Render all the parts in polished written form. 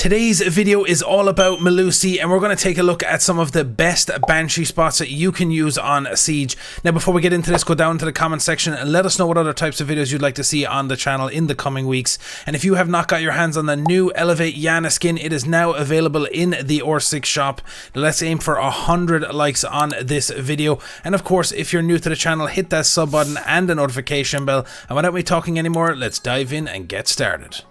Today's video is all about Melusi, and we're going to take a look at some of the best Banshee spots that you can use on Siege. Now before we get into this, go down to the comment section and let us know what other types of videos you'd like to see on the channel in the coming weeks. And if you have not got your hands on the new Elevate Yana skin, it is now available in the R6 shop. Let's aim for 100 likes on this video. And of course, if you're new to the channel, hit that sub button and the notification bell. And without me talking anymore, let's dive in and get started.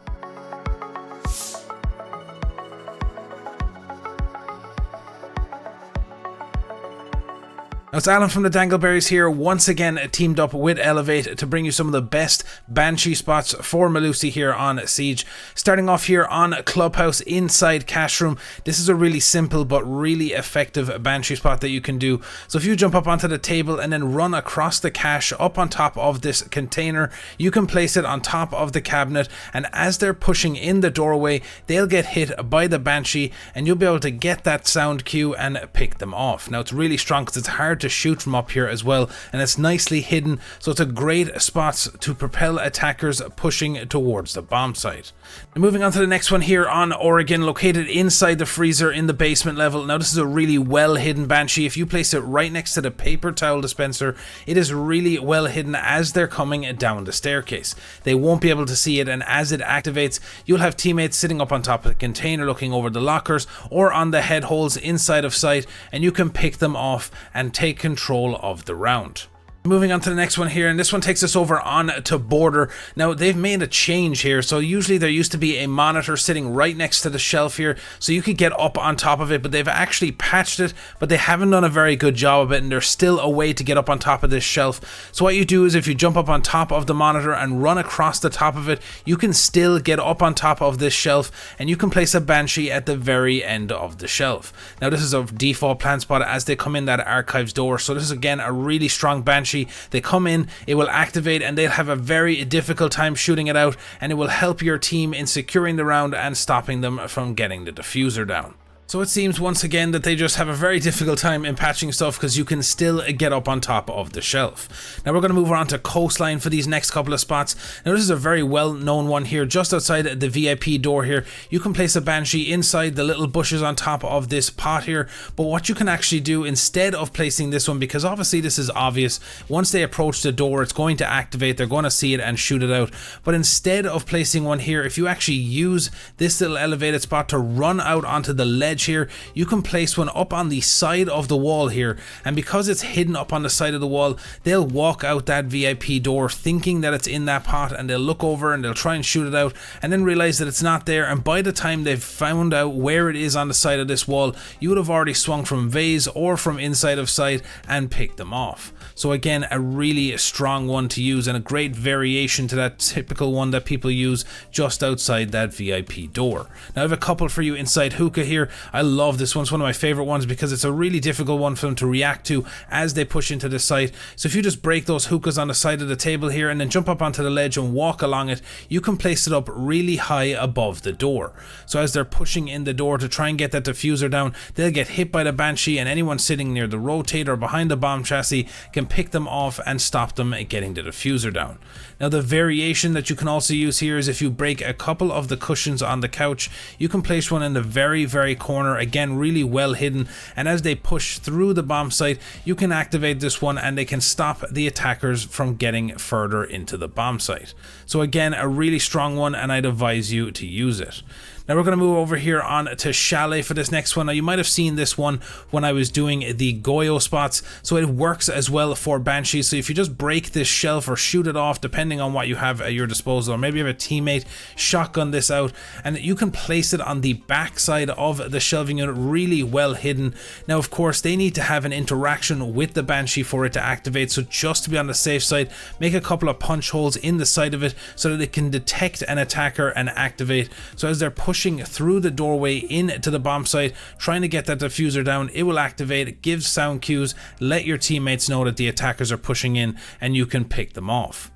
Now it's Alan from the Dangleberries here, once again teamed up with Elevate to bring you some of the best Banshee spots for Melusi here on Siege. Starting off here on Clubhouse inside Cash Room. This is a really simple but really effective Banshee spot that you can do. So if you jump up onto the table and then run across the cash up on top of this container, you can place it on top of the cabinet, and as they're pushing in the doorway, they'll get hit by the Banshee and you'll be able to get that sound cue and pick them off. Now it's really strong because it's hard to shoot from up here as well, and it's nicely hidden, so it's a great spot to propel attackers pushing towards the bomb site. Now moving on to the next one here on Oregon, located inside the freezer in the basement level. Now this is a really well hidden Banshee. If you place it right next to the paper towel dispenser, it is really well hidden as they're coming down the staircase. They won't be able to see it, and as it activates, you'll have teammates sitting up on top of the container looking over the lockers or on the head holes inside of sight, and you can pick them off and take control of the round. Moving on to the next one here, and this one takes us over on to Border. Now they've made a change here, so usually there used to be a monitor sitting right next to the shelf here, so you could get up on top of it, but they've actually patched it, but they haven't done a very good job of it, and there's still a way to get up on top of this shelf. So what you do is if you jump up on top of the monitor and run across the top of it, you can still get up on top of this shelf, and you can place a Banshee at the very end of the shelf. Now this is a default plant spot as they come in that archives door, so this is again a really strong Banshee. They come in, it will activate, and they'll have a very difficult time shooting it out, and it will help your team in securing the round and stopping them from getting the diffuser down. So it seems once again that they just have a very difficult time in patching stuff because you can still get up on top of the shelf. Now we're going to move on to Coastline for these next couple of spots. Now this is a very well known one here, just outside the VIP door here. You can place a Banshee inside the little bushes on top of this pot here, but what you can actually do instead of placing this one, because obviously this is obvious, once they approach the door it's going to activate, they're going to see it and shoot it out, but instead of placing one here, if you actually use this little elevated spot to run out onto the ledge here, you can place one up on the side of the wall here, and because it's hidden up on the side of the wall, they'll walk out that VIP door thinking that it's in that pot, and they'll look over and they'll try and shoot it out and then realize that it's not there, and by the time they've found out where it is on the side of this wall, you would have already swung from vase or from inside of sight and picked them off. So again, a really strong one to use and a great variation to that typical one that people use just outside that VIP door. Now I have a couple for you inside Hookah here. I love this one. It's one of my favorite ones because it's a really difficult one for them to react to as they push into the site. So if you just break those hookahs on the side of the table here and then jump up onto the ledge and walk along it, you can place it up really high above the door. So as they're pushing in the door to try and get that diffuser down, they'll get hit by the Banshee, and anyone sitting near the rotator behind the bomb chassis can pick them off and stop them getting the diffuser down. Now the variation that you can also use here is if you break a couple of the cushions on the couch, you can place one in the very corner, again really well hidden, and as they push through the bomb site, you can activate this one and they can stop the attackers from getting further into the bomb site. So again, a really strong one, and I'd advise you to use it. Now we're going to move over here on to Shalet for this next one. Now you might have seen this one when I was doing the Goyo spots, so it works as well for Banshees. So if you just break this shelf or shoot it off, depending on what you have at your disposal, or maybe you have a teammate, shotgun this out, and you can place it on the back side of the shelving unit, really well hidden. Now of course they need to have an interaction with the Banshee for it to activate, so just to be on the safe side, make a couple of punch holes in the side of it so that it can detect an attacker and activate. So as they're pushing through the doorway into the bomb site, trying to get that diffuser down, it will activate, it gives sound cues, let your teammates know that the attackers are pushing in, and you can pick them off.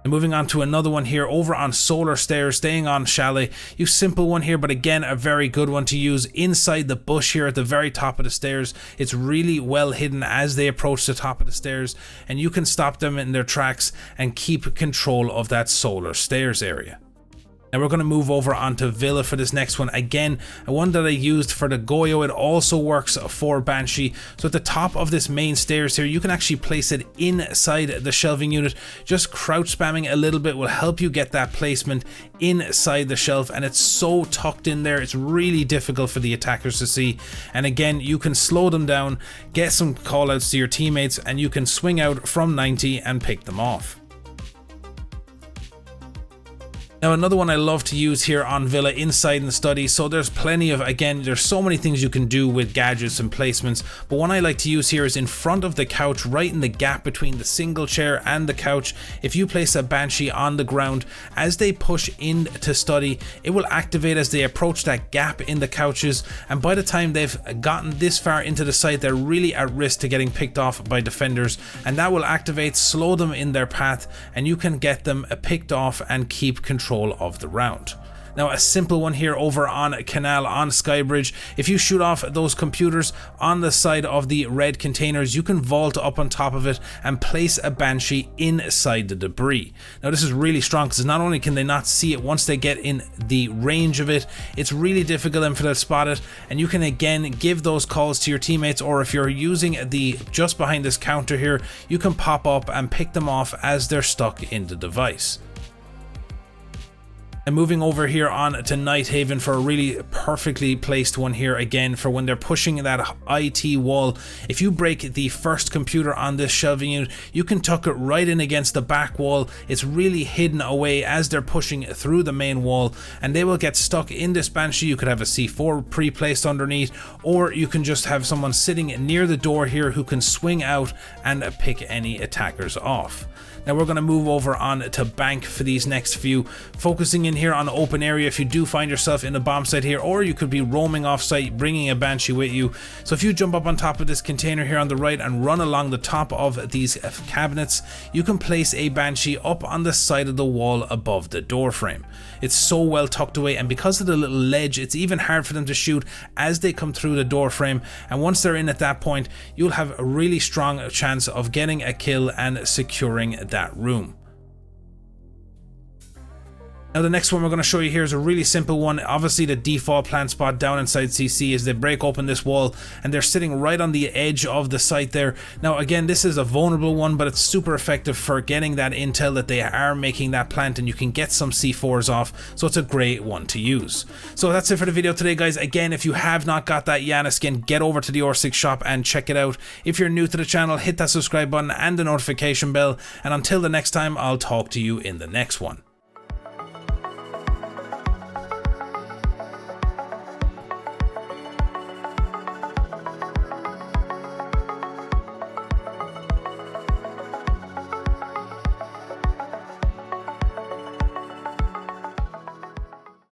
And moving on to another one here over on Solar Stairs, staying on Shalet. You simple one here, but again a very good one to use inside the bush here at the very top of the stairs. It's really well hidden as they approach the top of the stairs, and you can stop them in their tracks and keep control of that Solar Stairs area. Now we're going to move over onto Villa for this next one. Again, one that I used for the Goyo. It also works for Banshee. So at the top of this main stairs here, you can actually place it inside the shelving unit. Just crouch spamming a little bit will help you get that placement inside the shelf, and it's so tucked in there, it's really difficult for the attackers to see. And again, you can slow them down, get some callouts to your teammates, and you can swing out from 90 and pick them off. Now another one I love to use here on Villa inside in the study, so there's plenty of, again, there's so many things you can do with gadgets and placements, but one I like to use here is in front of the couch, right in the gap between the single chair and the couch. If you place a Banshee on the ground, as they push into study, it will activate as they approach that gap in the couches, and by the time they've gotten this far into the site, they're really at risk to getting picked off by defenders, and that will activate, slow them in their path, and you can get them picked off and keep control of the round. Now a simple one here over on Canal on Skybridge. If you shoot off those computers on the side of the red containers, you can vault up on top of it and place a Banshee inside the debris. Now this is really strong because not only can they not see it once they get in the range of it, it's really difficult for them to spot it, and you can again give those calls to your teammates, or if you're using the just behind this counter here, you can pop up and pick them off as they're stuck in the device. And moving over here on to Night Haven for a really perfectly placed one here again for when they're pushing that IT wall. If you break the first computer on this shelving unit, you can tuck it right in against the back wall. It's really hidden away as they're pushing through the main wall, and they will get stuck in this Banshee. You could have a C4 pre-placed underneath, or you can just have someone sitting near the door here who can swing out and pick any attackers off. Now we're going to move over on to Bank for these next few, focusing in here on open area if you do find yourself in a bomb site here, or you could be roaming off site bringing a Banshee with you. So if you jump up on top of this container here on the right and run along the top of these cabinets, you can place a Banshee up on the side of the wall above the door frame. It's so well tucked away, and because of the little ledge, it's even hard for them to shoot as they come through the door frame, and once they're in at that point, you'll have a really strong chance of getting a kill and securing that room. Now the next one we're going to show you here is a really simple one. Obviously the default plant spot down inside CC is they break open this wall and they're sitting right on the edge of the site there. Now again, this is a vulnerable one, but it's super effective for getting that intel that they are making that plant, and you can get some C4s off, so it's a great one to use. So that's it for the video today, guys. Again, if you have not got that Yana skin, get over to the R6 shop and check it out. If you're new to the channel, hit that subscribe button and the notification bell, and until the next time, I'll talk to you in the next one.